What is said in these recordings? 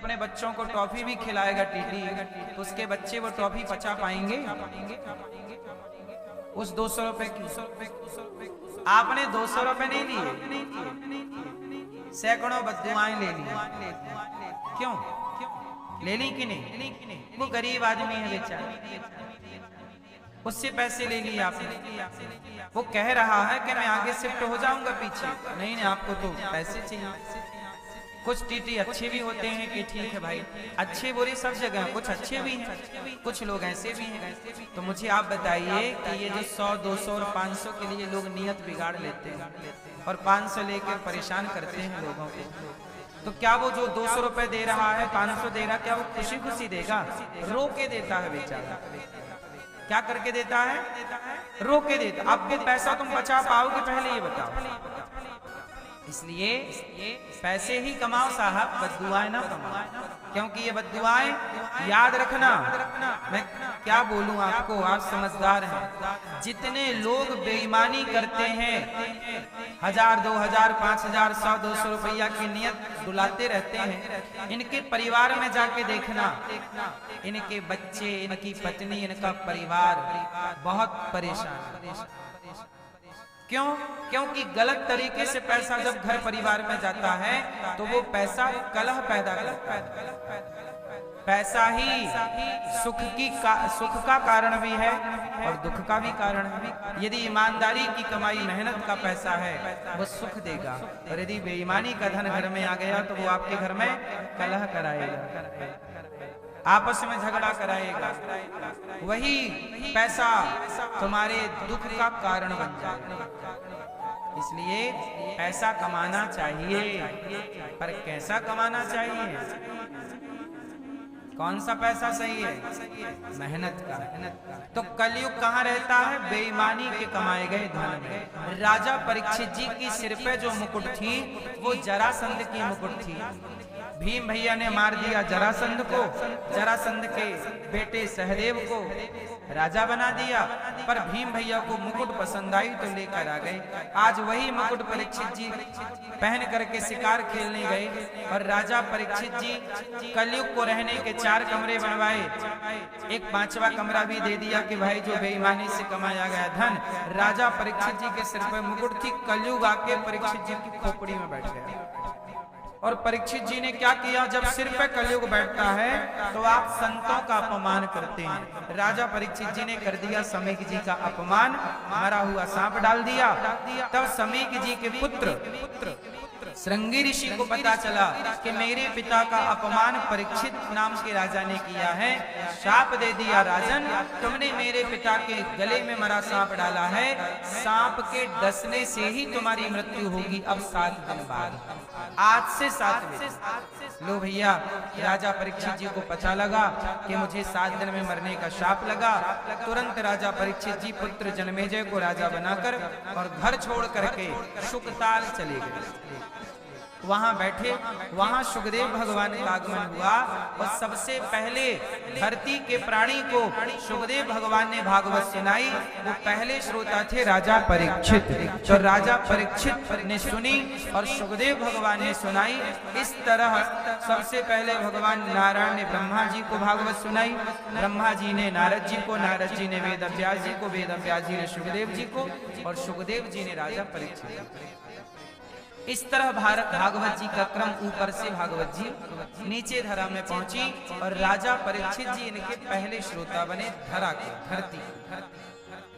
अपने बच्चों को टॉफी भी खिलाएगा टीटी, तो उसके बच्चे वो टॉफी पचा पाएंगे? उस 200 रुपए की आपने 200 रुपए नहीं लिए, सैकड़ों बद्दुआएं ले ली। क्यों ले ली कि नहीं? वो गरीब आदमी है बेचारा, उससे पैसे ले लिए आपने। वो कह रहा है कि मैं आगे शिफ्ट हो जाऊंगा पीछे। नहीं नहीं, आपको तो पैसे चाहिए। कुछ टीटी अच्छे भी होते हैं कि ठीक है भाई, अच्छे बुरे सब जगह, कुछ अच्छे भी हैं, कुछ लोग ऐसे भी हैं। तो मुझे आप बताइए कि ये जो 100, 200 और 500 के लिए लोग नियत बिगाड़ लेते हैं और 500 लेकर परेशान करते हैं लोगों को, तो क्या वो जो 200 रुपए दे रहा है, 500 दे रहा, क्या वो खुशी खुशी देगा? रो के देता है बेचारा। क्या करके देता है? रो के देता। आपके पैसा तुम बचा पाओगे पहले ये बताओ। इसलिए पैसे ही कमाओ साहब, बद्दुआएं ना कमाओ। क्योंकि ये बद्दुआएं याद रखना, मैं क्या बोलूं आपको, आप समझदार हैं। जितने लोग बेईमानी करते हैं, 1000, 2000, 5000, 100, 200 रुपया की नियत डुलाते रहते हैं, इनके परिवार में जाके देखना, इनके बच्चे, इनकी पत्नी, इनका परिवार बहुत परेशान है। क्यों? क्योंकि गलत तरीके से पैसा जब घर परिवार में जाता है तो वो पैसा कलह पैदा करता है। पैसा ही सुख का कारण भी है और दुख का भी कारण है। यदि ईमानदारी की कमाई, मेहनत का पैसा है वो सुख देगा, और यदि बेईमानी का धन घर में आ गया तो वो आपके घर में कलह कराएगा, आपस में झगड़ा कराएगा। वही पैसा तुम्हारे दुख का कारण बन जाएगा। इसलिए पैसा कमाना चाहिए, पर कैसा कमाना चाहिए? कौन सा पैसा सही है? मेहनत का। तो कलयुग कहाँ रहता है? बेईमानी के कमाए गए धन में। राजा परीक्षित जी की सिर पे जो मुकुट थी वो जरासंध की मुकुट थी। भीम भैया ने मार दिया जरासंध को, जरासंध के बेटे सहदेव को राजा बना दिया, पर भीम भैया को मुकुट पसंद आई तो लेकर आ गए। आज वही मुकुट परीक्षित जी पहन करके शिकार खेलने गए, और राजा परीक्षित जी कलयुग को रहने के 4 कमरे बनवाए, एक 5वां कमरा भी दे दिया कि भाई जो बेईमानी से कमाया गया धन, राजा परीक्षित जी के सिर पर मुकुट थी, कलयुग आके परीक्षित जी की खोपड़ी में बैठ गया। और परीक्षित जी ने क्या किया? जब सिर पे कलयुग बैठता है तो आप संतों का अपमान करते हैं। राजा परीक्षित जी ने कर दिया समीक जी का अपमान, मरा हुआ सांप डाल दिया। तब समीक जी के पुत्र श्रृंगी ऋषि को पता चला कि मेरे पिता का अपमान परीक्षित नाम के राजा ने किया है। शाप दे दिया, राजन तुमने मेरे पिता के गले में मरा सांप डाला है, सांप के डसने से ही तुम्हारी मृत्यु होगी अब 7 दिन बाद, आज से 7 बजे। लो भैया, राजा परीक्षित जी को पता लगा कि मुझे 7 दिन में मरने का शाप लगा। तुरंत राजा परीक्षित जी पुत्र जनमेजय को राजा बनाकर और घर छोड़ करके शुकताल चले गए। वहां बैठे, वहां सुखदेव भगवान का आगमन हुआ, और सबसे पहले धरती के प्राणी को सुखदेव भगवान ने भागवत सुनाई। वो पहले श्रोता थे राजा परीक्षित। तो राजा परीक्षित ने सुनी और सुखदेव भगवान ने सुनाई। इस तरह सबसे पहले भगवान नारायण ने ब्रह्मा जी को भागवत सुनाई, ब्रह्मा जी ने नारद जी को, नारद जी ने वेद व्यास जी को, वेद व्यास जी ने सुखदेव जी को, और सुखदेव जी ने राजा परीक्षित। इस तरह भागवत जी का क्रम ऊपर से भागवत जी नीचे धरा में पहुंची, और राजा परीक्षित जी इनके पहले श्रोता बने धरा के, धरती।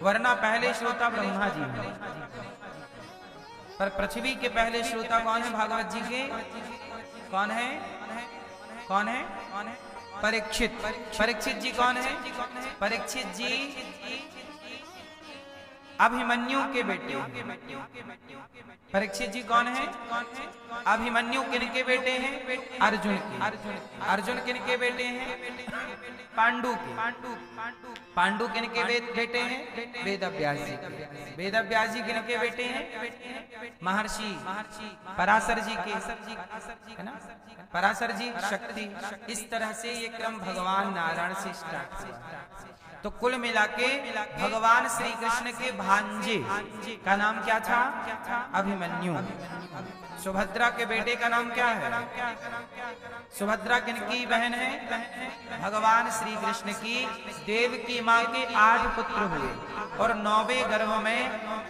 वरना पहले श्रोता ब्रह्मा जी हैं, पर पृथ्वी के पहले श्रोता कौन है भागवत जी के? कौन है? कौन है? परीक्षित। परीक्षित जी कौन है? परीक्षित जी अभिमन्यु के बेटे। परीक्षित जी कौन है? अभिमन्यु किनके बेटे हैं? अर्जुन के। अर्जुन किनके बेटे हैं? पांडु के। पांडु किनके बेटे हैं? वेद व्यास जी के। वेद व्यास जी किनके बेटे हैं? महर्षि पराशर जी के, है ना? पराशर जी शक्ति। इस तरह से ये क्रम भगवान नारायण से स्टार्ट हुआ। तो कुल मिलाके भगवान श्री कृष्ण के भांजे का नाम क्या था? अभिमन्यु। सुभद्रा के बेटे का नाम क्या है? सुभद्रा किनकी बहन है? भगवान श्री कृष्ण की देव की माँ के 8 पुत्र हुए और 9वें गर्भ में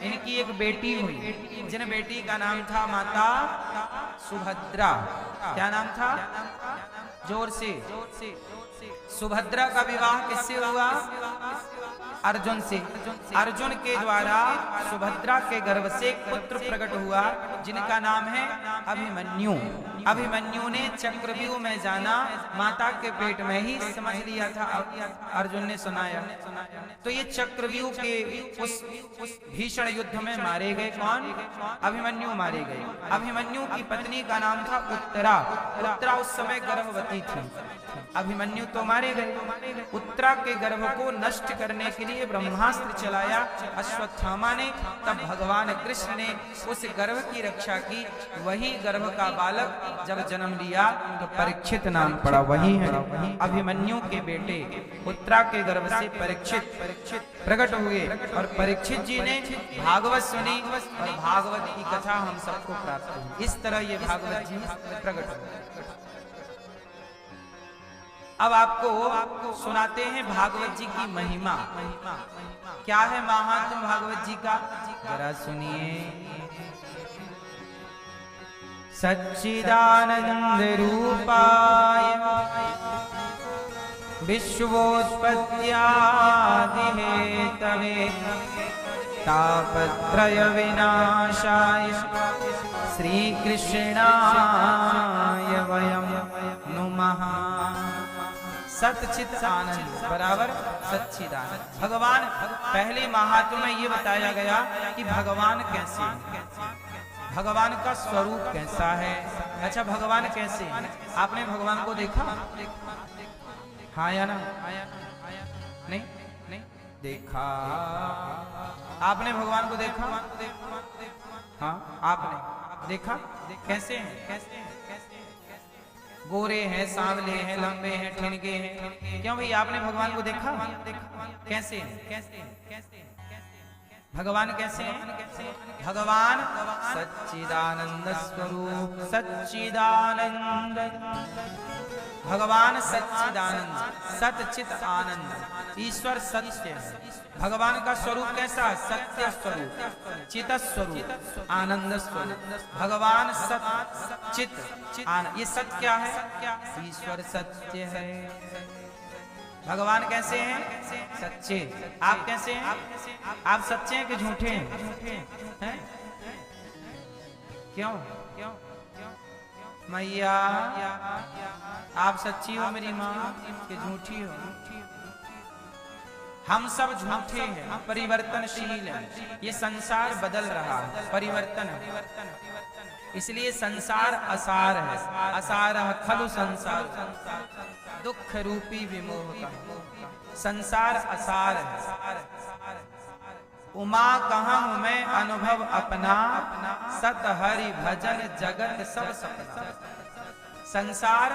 इनकी एक बेटी हुई, जिन बेटी का नाम था माता सुभद्रा। क्या नाम था? जोर से। सुभद्रा का विवाह किससे हुआ? अर्जुन से। अर्जुन के द्वारा सुभद्रा के गर्भ से एक पुत्र प्रकट हुआ जिनका नाम है अभिमन्यु। अभिमन्यु ने चक्रव्यूह में जाना, माता के पेट में ही समझ लिया था, अर्जुन ने सुनाया। तो ये चक्रव्यूह के उस भीषण युद्ध में मारे गए। कौन? अभिमन्यु मारे गए। अभिमन्यु की पत्नी का नाम था उत्तरा। उत्तरा उस समय गर्भवती थी। अभिमन्यु तो मारे गए। उत्तरा के गर्भ को नष्ट करने के लिए ब्रह्मास्त्र चलाया अश्वत्थामा ने। तब भगवान कृष्ण ने उस गर्भ की रक्षा की। वही गर्भ का बालक जब जन्म लिया तो परीक्षित नाम पड़ा। वही है अभिमन्यु के बेटे उत्तरा के गर्भ से परीक्षित प्रकट हुए। और परीक्षित जी ने भागवत सुनी और भागवत की कथा हम सबको प्राप्त हुई। इस तरह ये भागवत जी प्रकट हुए। अब आपको सुनाते हैं भागवत जी की महिमा। क्या है महात्म भागवत जी का? जरा सुनिए। सच्चिदानंद रूपाय विश्वोत्पत्त्यादि हेतवे तापत्रय विनाशाय श्री कृष्णाय वयं नुमः। सच्चित आनंद बराबर सच्चिदानंद। भगवान पहले महात्म में ये बताया गया कि भगवान कैसे हैं, भगवान का स्वरूप कैसा है। अच्छा, भगवान कैसे हैं? आपने भगवान को देखा? हाँ या ना? नहीं नहीं देखा। आपने भगवान को देखा? हाँ, आपने देखा? कैसे हैं? कैसे हैं? गोरे हैं, सांवले हैं, लंबे हैं, ठिनके हैं। क्यों भाई, आपने भगवान को देखा? कैसे हैं? कैसे हैं? कैसे हैं? भगवान कैसे हैं? भगवान सच्चिदानंद स्वरूप। सच्चिदानंद भगवान सच्चिदानंद, सच्चित आनंद। ईश्वर सत्य है। भगवान का स्वरूप कैसा? सत्य स्वरूप, चित स्वरूप, आनंद स्वरूप। भगवान सत्य चित आनंद। ये सत्य क्या है? ईश्वर सत्य है। भगवान कैसे हैं? सच्चे। आप कैसे हैं? आप सच्चे हैं कि झूठे हैं? क्यों? मैया आप सच्ची हो मेरी माँ कि झूठी हो? हम सब झूठे हैं, परिवर्तनशील हैं। ये संसार बदल रहा है, परिवर्तन है। इसलिए संसार असार है। असार खलु संसार, दुख रूपी विमोह का संसार असार है। उमा कहाँ हूँ मैं अनुभव अपना, सत हरि भजन जगत सब सपना। संसार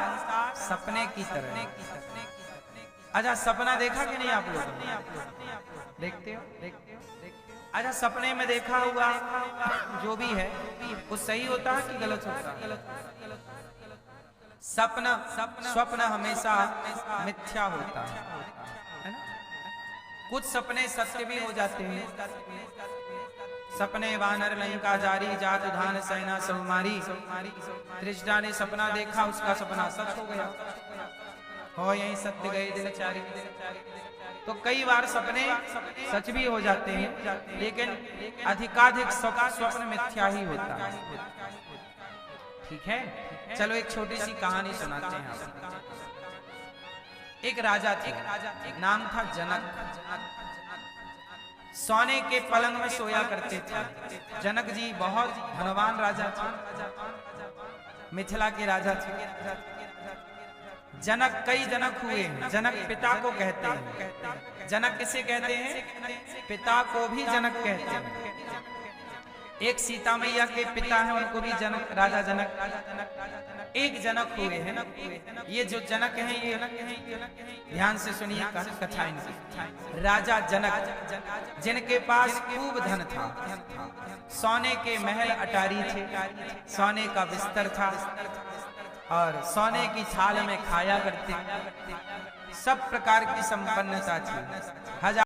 सपने की तरह। अच्छा, सपना देखा कि नहीं आप लोग? देखते हो? अच्छा, सपने में देखा हुआ जो भी है वो सही होता है कि गलत होता है? स्वप्न हमेशा मिथ्या होता है ना? कुछ सपने सत्य भी हो जाते हैं। सपने वानर लंका जारी, जात धान सेना सबमारी। तृष्णा ने सपना देखा, उसका सपना सच हो गया। हो यही सत्य गए दिलचारी। तो कई बार सपने सच भी हो जाते हैं, लेकिन अधिकाधिक स्वप्न मिथ्या ही होता है। ठीक है, चलो एक छोटी सी कहानी सुनाते हैं आपको। एक राजा थे, नाम था जनक। सोने के पलंग में सोया करते थे। जनक जी बहुत धनवान राजा थे, मिथिला के राजा थे। जनक कई जनक हुए हैं। जनक पिता को कहते हैं। जनक किसे कहते हैं? पिता को भी जनक कहते हैं। एक सीता मैया के पिता हैं, उनको भी जनक, राजा जनक, एक जनक हुए हैं। ये जो जनक हैं, ये ध्यान से सुनिए कथा इनकी। राजा जनक जिनके पास खूब धन था, सोने के महल अटारी थे, सोने का बिस्तर था और सोने की थाल में खाया करते, सब प्रकार की संपन्नता थी। हजार